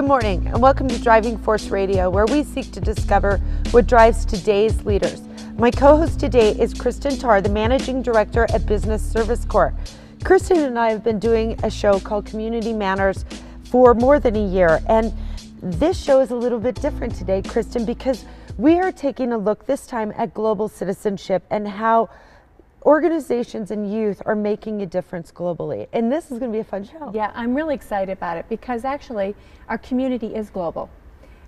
Good morning and welcome to Driving Force Radio, where we seek to discover what drives today's leaders. My co-host today is Cristin Tarr, the Managing Director at Business Service Corps. Cristin and I have been doing a show called Community Manners for more than a year, and this show is a little bit different today, Cristin, because we are taking a look this time at global citizenship and how organizations and youth are making a difference globally. And this is going to be a fun show. Yeah, I'm really excited about it because actually our community is global.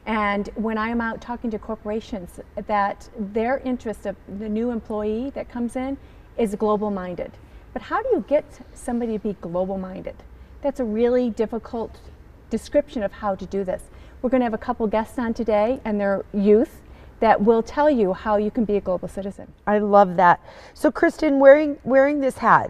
And when I am out talking to corporations, that their interest of the new employee that comes in is global minded. But how do you get somebody to be global minded? That's a really difficult description of how to do this. We're going to have a couple guests on today, and they're youth that will tell you how you can be a global citizen. I love that. So Cristin, wearing this hat,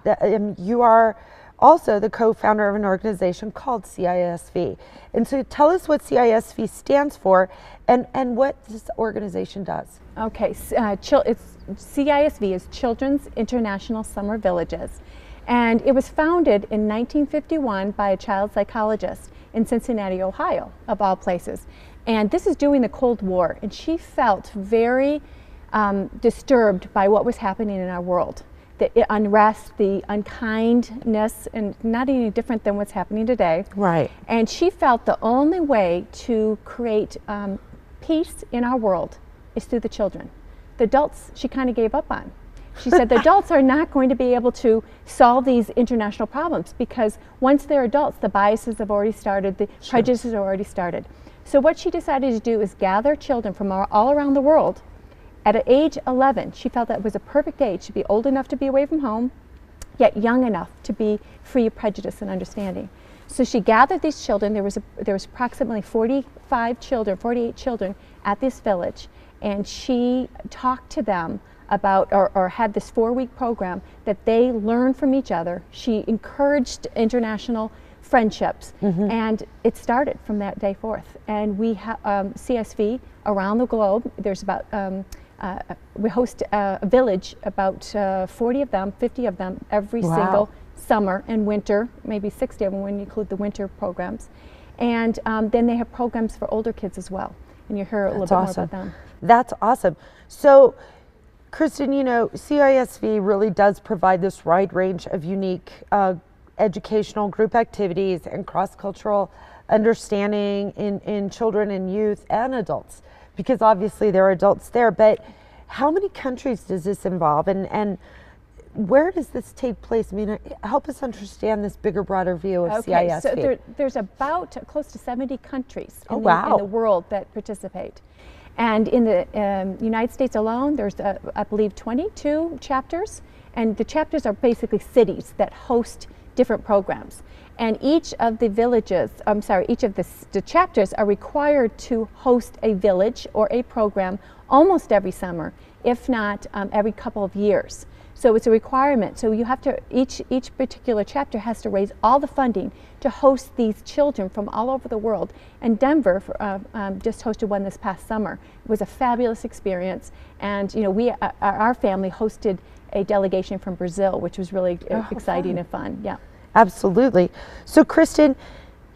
you are also the co-founder of an organization called CISV. And so tell us what CISV stands for and what this organization does. Okay, CISV is Children's International Summer Villages. And it was founded in 1951 by a child psychologist in Cincinnati, Ohio, of all places. And this is during the Cold War, and she felt very disturbed by what was happening in our world. The unrest, the unkindness, and not any different than what's happening today. Right. And she felt the only way to create peace in our world is through the children. The adults, she kind of gave up on. She said the adults are not going to be able to solve these international problems because once they're adults, the biases have already started, the prejudices have already started. So what she decided to do is gather children from all around the world. At age 11, she felt that was a perfect age to be old enough to be away from home, yet young enough to be free of prejudice and understanding. So she gathered these children. There was approximately 48 children at this village, and she talked to them about, or had this 4-week program that they learned from each other. She encouraged international friendships, and it started from that day forth. And we have CSV around the globe. There's about we host a village, about 40 of them, 50 of them every single summer and winter, maybe 60 of them when you include the winter programs. And then they have programs for older kids as well. And you'll hear a little bit more about them. That's awesome. So, Cristin, you know, CISV really does provide this wide range of unique educational group activities and cross-cultural understanding in children and youth and adults, because obviously there are adults there, but how many countries does this involve and where does this take place? I mean, help us understand this bigger, broader view of CISV. So there's about close to 70 countries in the world that participate. And in the United States alone, there's, I believe, 22 chapters, and the chapters are basically cities that host different programs. And each of the villages, each of the chapters are required to host a village or a program almost every summer, if not every couple of years. So it's a requirement. So you have to, each particular chapter has to raise all the funding to host these children from all over the world. And Denver just hosted one this past summer. It was a fabulous experience. And you know, our family hosted a delegation from Brazil, which was really exciting and fun. Yeah. Absolutely. So Cristin,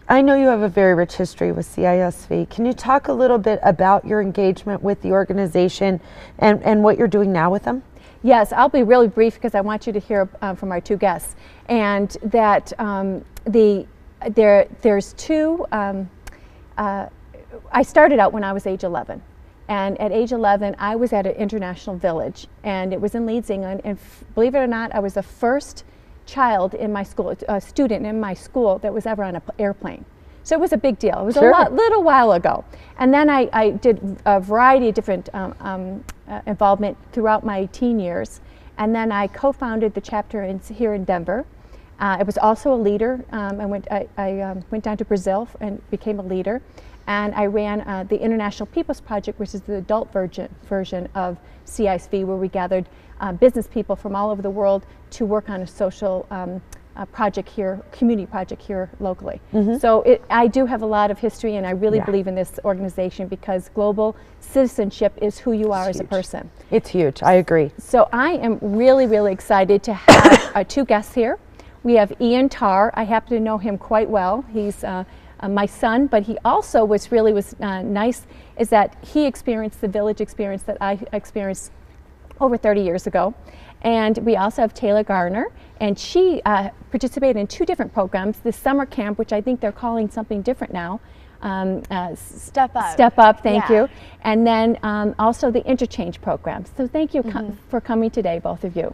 I know you have a very rich history with CISV. Can you talk a little bit about your engagement with the organization and what you're doing now with them? Yes, I'll be really brief because I want you to hear from our two guests. And that there's two, I started out when I was age 11. And at age 11, I was at an international village, and it was in Leeds, England. And believe it or not, I was the first child in my school, a student in my school that was ever on an airplane. So it was a big deal. It was a little while ago. And then I did a variety of different involvement throughout my teen years. And then I co-founded the chapter here in Denver. I was also a leader. I went down to Brazil and became a leader. And I ran the International People's Project, which is the adult version of CISV, where we gathered business people from all over the world to work on a social project here, community project here locally. So I do have a lot of history, and I really believe in this organization because global citizenship is who you are as a person. It's huge. I agree. So I am really, really excited to have two guests here. We have Jan Tarr. I happen to know him quite well. He's my son, but he also was nice is that he experienced the village experience that I experienced over 30 years ago. And we also have Taylor Garner, and she participated in 2 different programs, the summer camp, which I think they're calling something different now. Step Up. Step Up, thank you. And then also the interchange program. So thank you for coming today, both of you.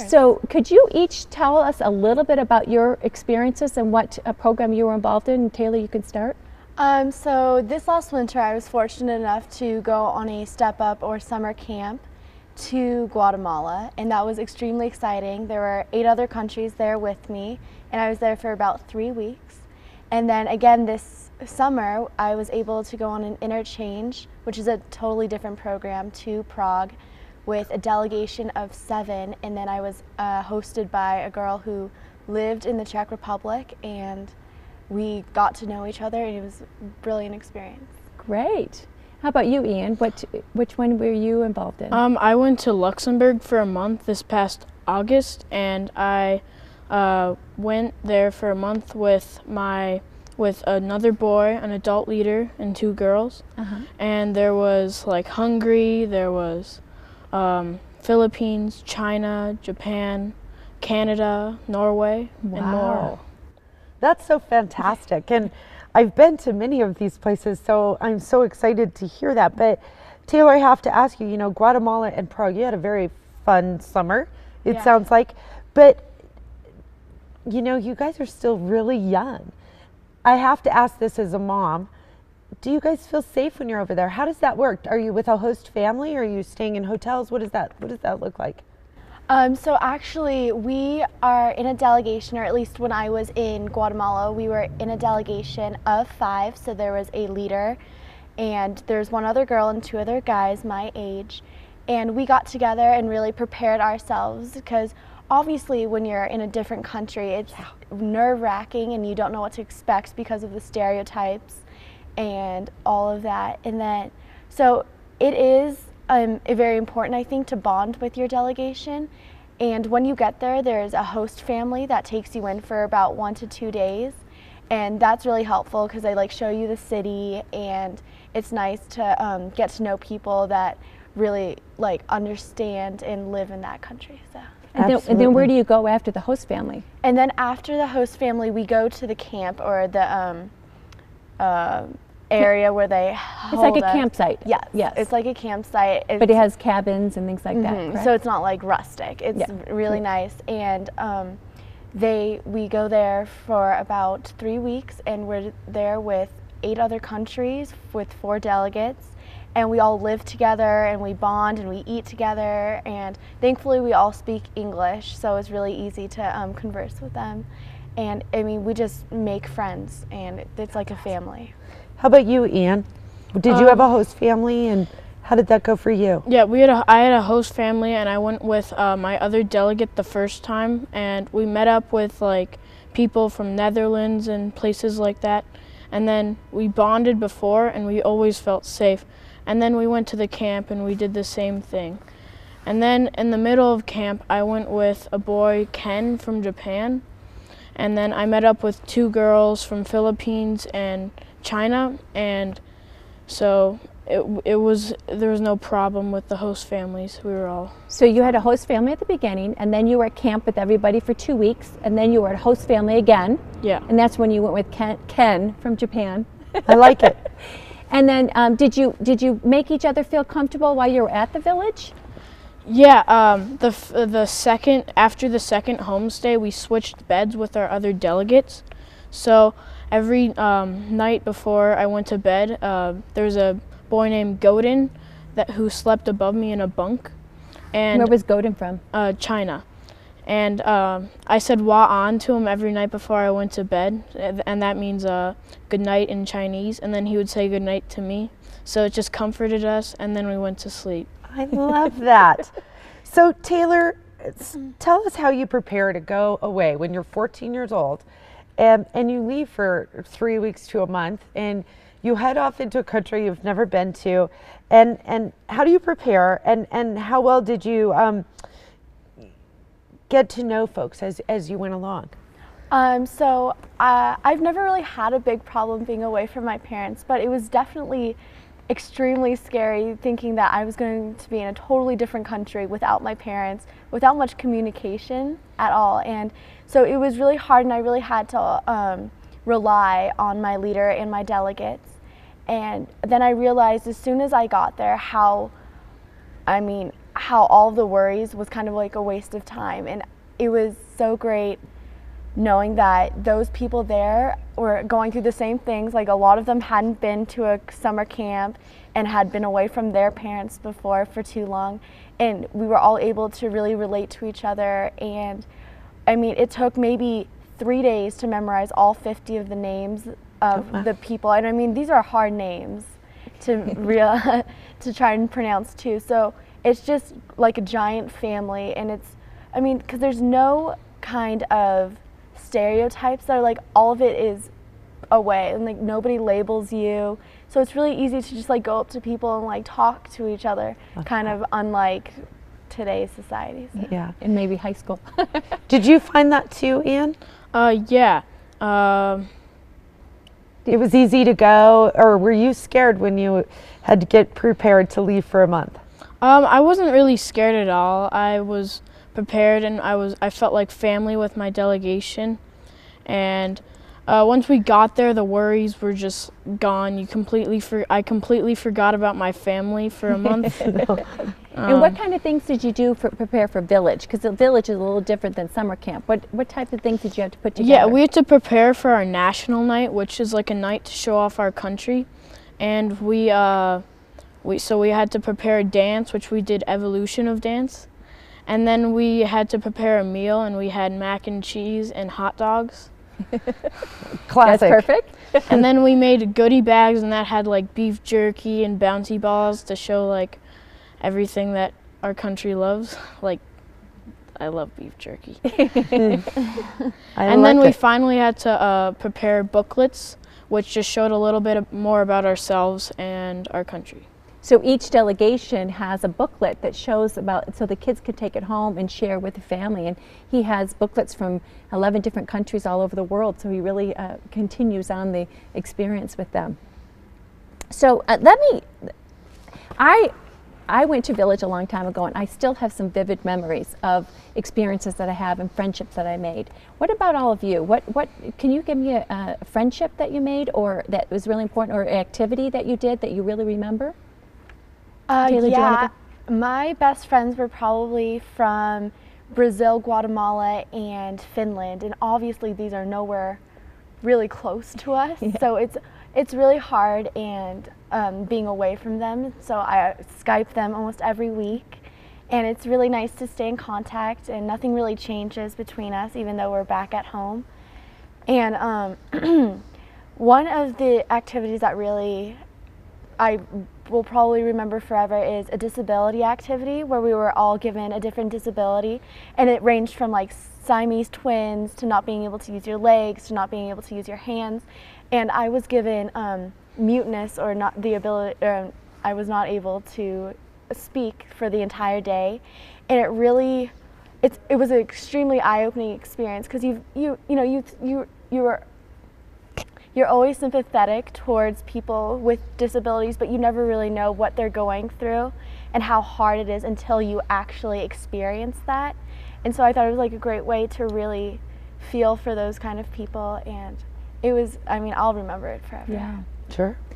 So could you each tell us a little bit about your experiences and what program you were involved in? And Taylor, you can start. So this last winter I was fortunate enough to go on a Step Up or summer camp to Guatemala, and that was extremely exciting. There were 8 other countries there with me, and I was there for about 3 weeks. And then again this summer I was able to go on an interchange, which is a totally different program, to Prague with a delegation of 7, and then I was hosted by a girl who lived in the Czech Republic, and we got to know each other, and it was a brilliant experience. Great. How about you, Ian? Which one were you involved in? I went to Luxembourg for a month this past August, and I went there for a month with another boy, an adult leader, and 2 girls. And there was like Hungary, there was Philippines, China, Japan, Canada, Norway, and more. That's so fantastic. And I've been to many of these places, so I'm so excited to hear that. But Taylor, I have to ask you, Guatemala and Prague, you had a very fun summer, it sounds like. But, you guys are still really young. I have to ask this as a mom. Do you guys feel safe when you're over there? How does that work? Are you with a host family? Are you staying in hotels? What does that look like? So actually we are in a delegation, or at least when I was in Guatemala, we were in a delegation of 5. So there was a leader, and there's 1 other girl and 2 other guys my age. And we got together and really prepared ourselves, because obviously when you're in a different country, it's nerve-wracking and you don't know what to expect because of the stereotypes and all of that. And then, so it is very important, I think, to bond with your delegation. And when you get there, there's a host family that takes you in for about 1 to 2 days. And that's really helpful because they show you the city, and it's nice to get to know people that really understand and live in that country. So. And then where do you go after the host family? And then after the host family, we go to the camp, or the area where they hold It's like a campsite. Yes. It's like a campsite. But it has cabins and things like that, correct? So it's not like rustic. It's really nice. And we go there for about 3 weeks, and we're there with 8 other countries with 4 delegates. And we all live together, and we bond, and we eat together, and thankfully we all speak English, so it's really easy to converse with them. And I mean, we just make friends, and it's like a family. How about you, Ian? Did you have a host family, and how did that go for you? Yeah, I had a host family, and I went with my other delegate the first time, and we met up with people from Netherlands and places like that. And then we bonded before, and we always felt safe. And then we went to the camp, and we did the same thing. And then in the middle of camp, I went with a boy, Ken, from Japan. And then I met up with 2 girls from Philippines and China. And so there was no problem with the host families. We were all. So you had a host family at the beginning, and then you were at camp with everybody for 2 weeks, and then you were at host family again. Yeah. And that's when you went with Ken from Japan. I like it. And then did you make each other feel comfortable while you were at the village? Yeah, after the second homestay, we switched beds with our other delegates. So every night before I went to bed, there was a boy named Godin who slept above me in a bunk. And where was Godin from? China. And I said "wa an" to him every night before I went to bed, and that means good night in Chinese. And then he would say good night to me. So it just comforted us, and then we went to sleep. I love that. So Taylor, tell us how you prepare to go away when you're 14 years old, and you leave for 3 weeks to a month, and you head off into a country you've never been to, and how do you prepare, and how well did you get to know folks as you went along? I've never really had a big problem being away from my parents, but it was definitely extremely scary thinking that I was going to be in a totally different country without my parents, without much communication at all. And so it was really hard, and I really had to rely on my leader and my delegates. And then I realized as soon as I got there how all of the worries was kind of like a waste of time. And it was so great knowing that those people there were going through the same things. Like, a lot of them hadn't been to a summer camp and had been away from their parents before for too long. And we were all able to really relate to each other. And I mean, it took maybe 3 days to memorize all 50 of the names of the people. And I mean, these are hard names to to try and pronounce too. So it's just like a giant family. And it's, I mean, because there's no kind of stereotypes that are like, all of it is away, and like nobody labels you, so it's really easy to just like go up to people and like talk to each other, kind of unlike today's societies. Yeah. And maybe high school. Did you find that too, Anne? Yeah. It was easy to go, or were you scared when you had to get prepared to leave for a month? I wasn't really scared at all. I was prepared, and I felt like family with my delegation. And once we got there, the worries were just gone. I completely forgot about my family for a month. And what kind of things did you do for prepare for Village? Because the Village is a little different than summer camp. What type of things did you have to put together? Yeah, we had to prepare for our national night, which is like a night to show off our country. And we had to prepare a dance, which we did evolution of dance. And then we had to prepare a meal, and we had mac and cheese and hot dogs. Classic. That's perfect. And then we made goodie bags, and that had like beef jerky and bouncy balls to show like everything that our country loves. Like, I love beef jerky. And then we finally had to prepare booklets, which just showed a little bit more about ourselves and our country. So each delegation has a booklet that shows about, so the kids could take it home and share with the family. And he has booklets from 11 different countries all over the world, so he really continues on the experience with them. So I went to Village a long time ago, and I still have some vivid memories of experiences that I have and friendships that I made. What about all of you? What can you give me a friendship that you made, or that was really important, or activity that you did that you really remember? Taylor, yeah, my best friends were probably from Brazil, Guatemala, and Finland, and obviously these are nowhere really close to us, so it's really hard and being away from them. So I Skype them almost every week, and it's really nice to stay in contact, and nothing really changes between us even though we're back at home. And one of the activities that really I will probably remember forever is a disability activity where we were all given a different disability, and it ranged from like Siamese twins to not being able to use your legs to not being able to use your hands. And I was given muteness, or not the ability, I was not able to speak for the entire day, and it was an extremely eye-opening experience, because you're always sympathetic towards people with disabilities, but you never really know what they're going through and how hard it is until you actually experience that. And so I thought it was like a great way to really feel for those kind of people, and it was, I mean, I'll remember it forever. Yeah.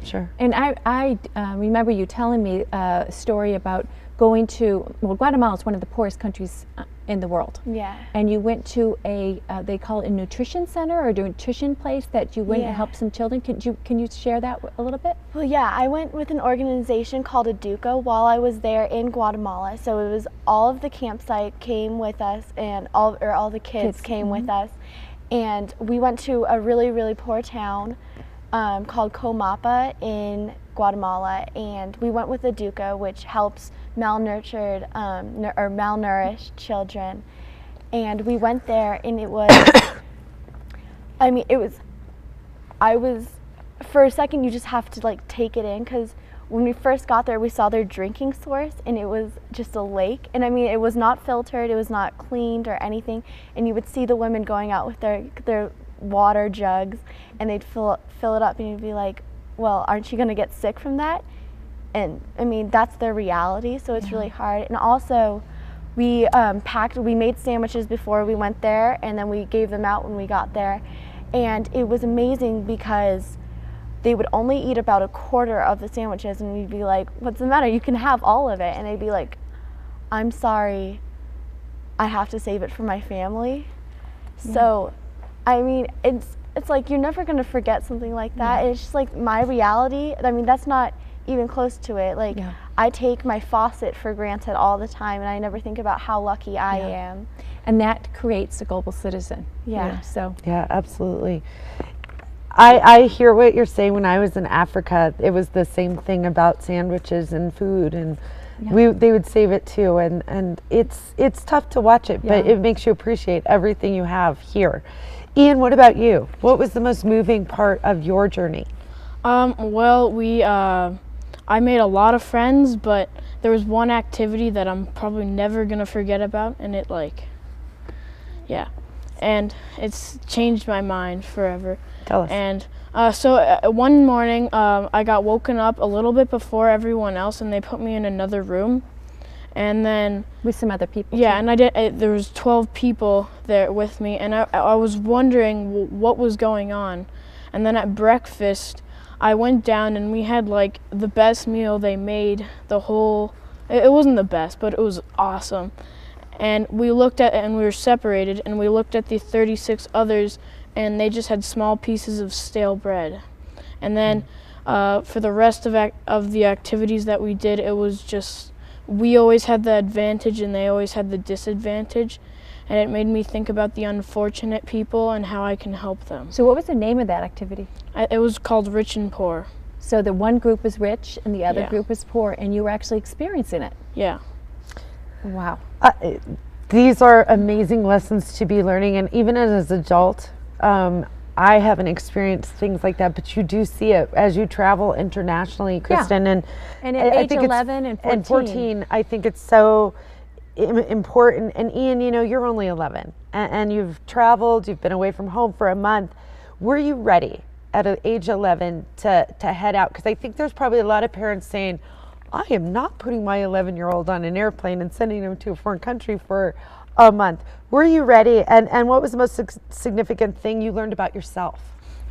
Sure. And I remember you telling me a story about going to, Guatemala is one of the poorest countries in the world. Yeah. And you went to a, they call it a nutrition center, or a nutrition place that you went and helped some children. Can you share that a little bit? Well, yeah, I went with an organization called Educa while I was there in Guatemala. So it was all of the campsite came with us, and all the kids came with us. And we went to a really, really poor town called Comapa in Guatemala, and we went with Educa, which helps malnourished or malnourished children. And we went there, and it was, for a second you just have to like take it in, because when we first got there, we saw their drinking source, and it was just a lake. And I mean, it was not filtered, it was not cleaned or anything. And you would see the women going out with their water jugs, and they'd fill it up, and you'd be like, well, aren't you going to get sick from that? And I mean, that's their reality, so it's really hard. And also, we made sandwiches before we went there, and then we gave them out when we got there. And it was amazing because they would only eat about a quarter of the sandwiches, and we'd be like, what's the matter? You can have all of it. And they'd be like, I'm sorry, I have to save it for my family. Yeah. So, I mean, it's like you're never going to forget something like that. Yeah. It's just like my reality. I mean, that's not even close to it. Like, I take my faucet for granted all the time, and I never think about how lucky I am. And that creates a global citizen. Yeah. So. Yeah, absolutely. I hear what you're saying. When I was in Africa, it was the same thing about sandwiches and food, and they would save it too. And it's tough to watch it, but it makes you appreciate everything you have here. Ian, what about you? What was the most moving part of your journey? Well, I made a lot of friends, but there was one activity that I'm probably never gonna forget about, and and it's changed my mind forever. Tell us. And so one morning, I got woken up a little bit before everyone else, and they put me in another room. And then with some other people. Yeah, and there was 12 people there with me, and I was wondering what was going on. And then at breakfast, I went down, and we had like the best meal they made. It wasn't the best, but it was awesome. And we looked at it, and we were separated, and we looked at the 36 others, and they just had small pieces of stale bread. And then for the rest of the activities that we did, it was just, we always had the advantage and they always had the disadvantage. And it made me think about the unfortunate people and how I can help them. So what was the name of that activity? It was called Rich and Poor. So the one group was rich and the other group was poor, and you were actually experiencing it. Yeah. Wow. These are amazing lessons to be learning, and even as an adult, I haven't experienced things like that, but you do see it as you travel internationally, Cristin. And at age 11 and 14, I think it's so important. And Ian, you know, you're only 11, and you've traveled, you've been away from home for a month. Were you ready at age 11 to head out? Because I think there's probably a lot of parents saying, I am not putting my 11-year-old on an airplane and sending him to a foreign country for a month. Were you ready? And what was the most significant thing you learned about yourself?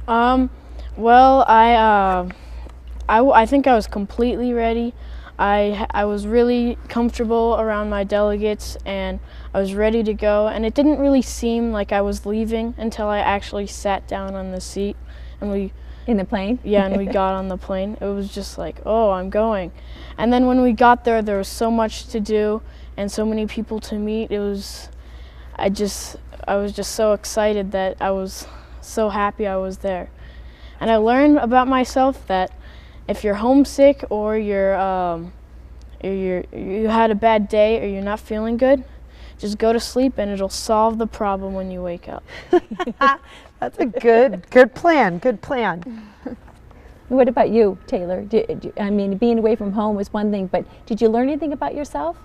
Well, I think I was completely ready. I was really comfortable around my delegates, and I was ready to go. And it didn't really seem like I was leaving until I actually sat down on the seat, and in the plane? Yeah, and we got on the plane. It was just like, oh, I'm going. And then when we got there was so much to do and so many people to meet. I was just so excited that I was so happy I was there. And I learned about myself that if you're homesick or you had a bad day or you're not feeling good, just go to sleep and it'll solve the problem when you wake up. That's a good plan. Good plan. What about you, Taylor? I mean, being away from home was one thing, but did you learn anything about yourself?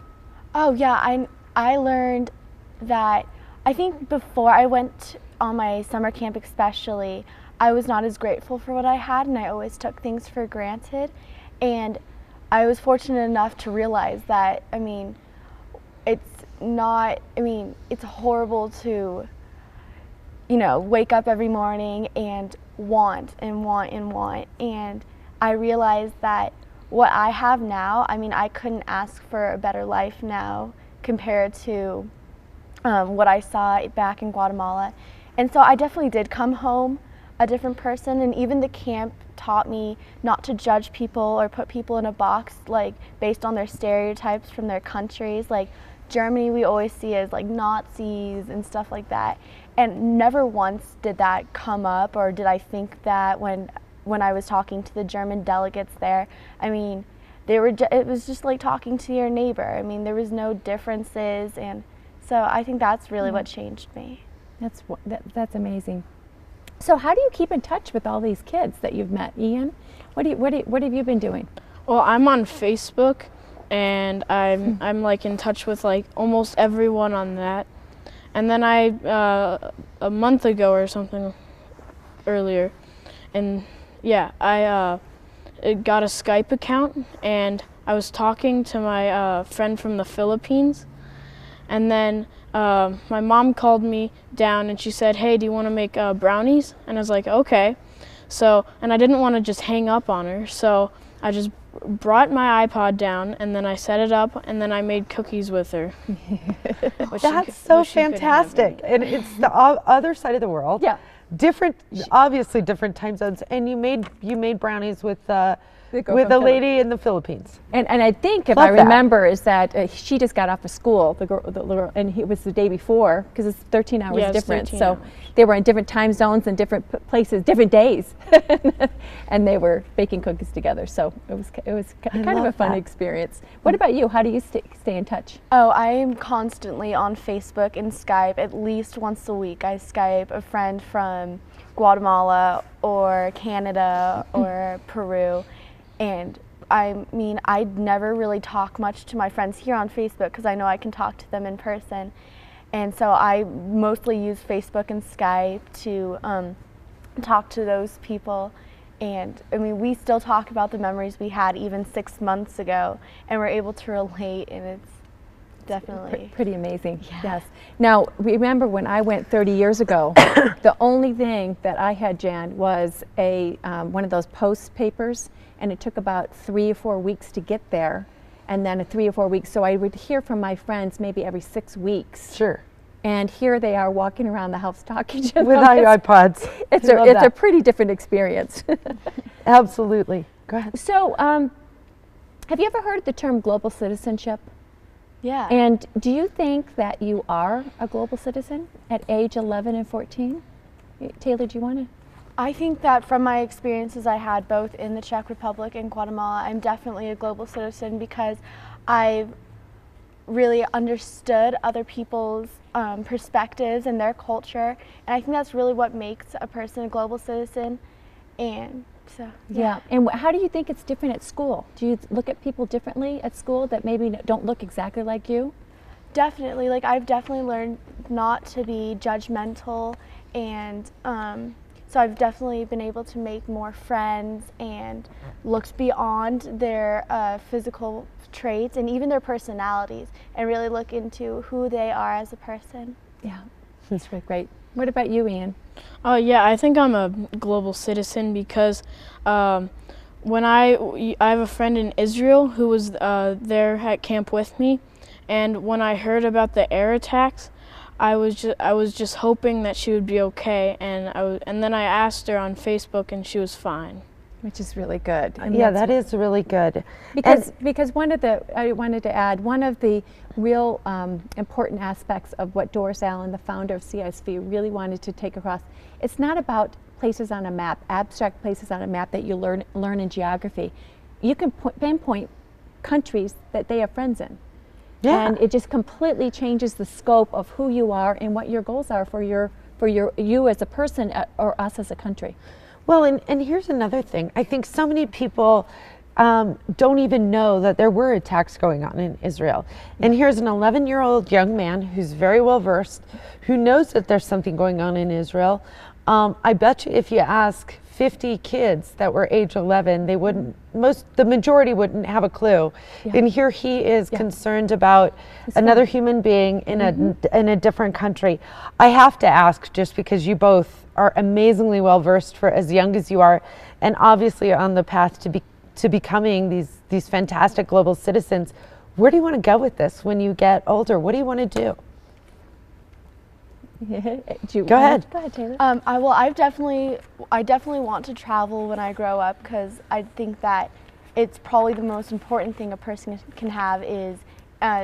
Oh yeah, I learned that, I think before I went on my summer camp especially, I was not as grateful for what I had, and I always took things for granted. And I was fortunate enough to realize that, I mean, it's horrible to, you know, wake up every morning and want and want and want. And I realized that what I have now, I mean, I couldn't ask for a better life now compared to what I saw back in Guatemala. And so I definitely did come home a different person, and even the camp taught me not to judge people or put people in a box, like based on their stereotypes from their countries. Like Germany we always see as like Nazis and stuff like that, and never once did that come up, or did I think that when I was talking to the German delegates there. I mean, it was just like talking to your neighbor. I mean, there was no differences, and so I think that's really what changed me. That's amazing. So how do you keep in touch with all these kids that you've met, Ian? What have you been doing? Well, I'm on Facebook, and I'm like in touch with like almost everyone on that. And then a month ago or something earlier, and yeah, I got a Skype account, and I was talking to my friend from the Philippines, and then my mom called me down and she said, "Hey, do you want to make brownies?" And I was like, "Okay." So, and I didn't want to just hang up on her, so I just brought my iPod down, and then I set it up, and then I made cookies with her. That's so fantastic. And it's the other side of the world. Yeah. Different, obviously different time zones. And you made brownies with a lady in the Philippines. And I think, if Love I that. remember, is that she just got off of school, the girl, and it was the day before, because it's 13 hours Yeah, it's difference. 13 So hours. they were in different time zones and different places, different days, and they were baking cookies together. So it was kind of a love fun that. experience. What about you? How do you stay in touch? Oh, I am constantly on Facebook and Skype at least once a week. I Skype a friend from Guatemala or Canada or Peru, and I mean, I never really talk much to my friends here on Facebook because I know I can talk to them in person. And so I mostly use Facebook and Skype to talk to those people. And I mean, we still talk about the memories we had even 6 months ago, and we're able to relate, and it's definitely Pretty amazing. Yeah. Yes. Now, remember when I went 30 years ago, the only thing that I had, Jan, was a one of those post papers, and it took about 3 or 4 weeks to get there, and then 3 or 4 weeks. So I would hear from my friends maybe every 6 weeks. Sure. And here they are walking around the house talking to them. With iPods. It's I love a that. pretty different experience. Absolutely. Go ahead. So, have you ever heard the term global citizenship? yeah. And do you think that you are a global citizen at age 11 and 14? Taylor, do you want to? I think that from my experiences I had both in the Czech Republic and Guatemala, I'm definitely a global citizen because I've really understood other people's perspectives and their culture, and I think that's really what makes a person a global citizen. And so Yeah. And how do you think it's different at school? Do you look at people differently at school that maybe don't look exactly like you? Definitely, like I've definitely learned not to be judgmental, and so I've definitely been able to make more friends and looked beyond their physical traits and even their personalities, and really look into who they are as a person. Yeah, that's really great. What about you, Ian? Yeah, I think I'm a global citizen because when I have a friend in Israel who was there at camp with me, and when I heard about the air attacks, I was just hoping that she would be okay, and then I asked her on Facebook, and she was fine. Which is really good. And Yeah, that's- that is really good. Because I wanted to add, one of the real important aspects of what Doris Allen, the founder of CSV, really wanted to take across, it's not about places on a map, abstract places on a map that you learn in geography. You can pinpoint countries that they have friends in. Yeah. And it just completely changes the scope of who you are and what your goals are for you as a person or us as a country. Well, and here's another thing. I think so many people don't even know that there were attacks going on in Israel. And here's an 11-year-old young man who's very well versed, who knows that there's something going on in Israel. I bet you if you ask 50 kids that were age 11, they wouldn't, the majority wouldn't have a clue. Yeah. And here he is concerned about another human being in a different country. I have to ask, just because you both are amazingly well versed for as young as you are, and obviously on the path to becoming these fantastic global citizens, where do you want to go with this when you get older? What do you want to do? Go ahead. Go ahead, Taylor. I definitely want to travel when I grow up, because I think that it's probably the most important thing a person can have is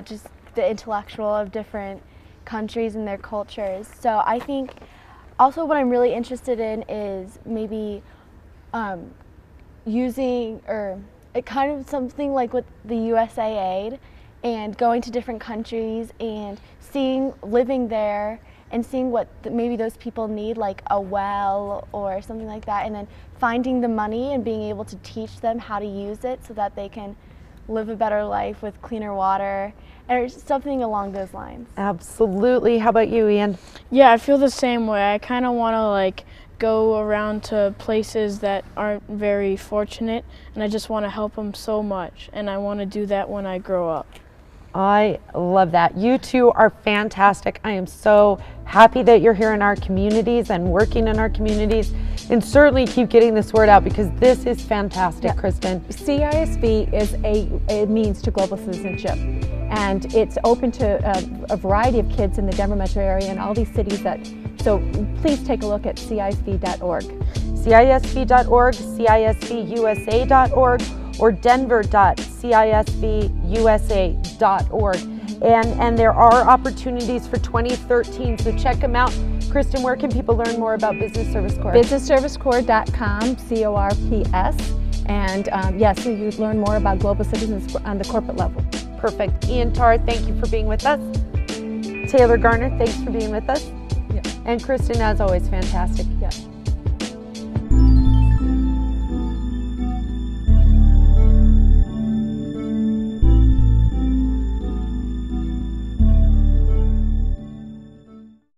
just the intellectual of different countries and their cultures. So I think also what I'm really interested in is maybe using kind of something like with the USAID and going to different countries and living there and seeing what maybe those people need, like a well or something like that, and then finding the money and being able to teach them how to use it so that they can live a better life with cleaner water, or something along those lines. Absolutely. How about you, Ian? Yeah, I feel the same way. I kind of want to like go around to places that aren't very fortunate, and I just want to help them so much, and I want to do that when I grow up. I love that. You two are fantastic. I am so happy that you're here in our communities and working in our communities, and certainly keep getting this word out because this is fantastic, Cristin. CISV is a means to global citizenship, and it's open to a variety of kids in the Denver metro area and all these cities so please take a look at CISV.org. CISV.org, CISVUSA.org, or denver.cisvusa.org. And there are opportunities for 2013, so check them out. Cristin, where can people learn more about Business Service Corps? BusinessServiceCorps.com, CORPS, and yes, so you learn more about global citizens on the corporate level. Perfect. Ian Tarr, thank you for being with us. Taylor Garner, thanks for being with us. Yeah. And Cristin, as always, fantastic. Yeah.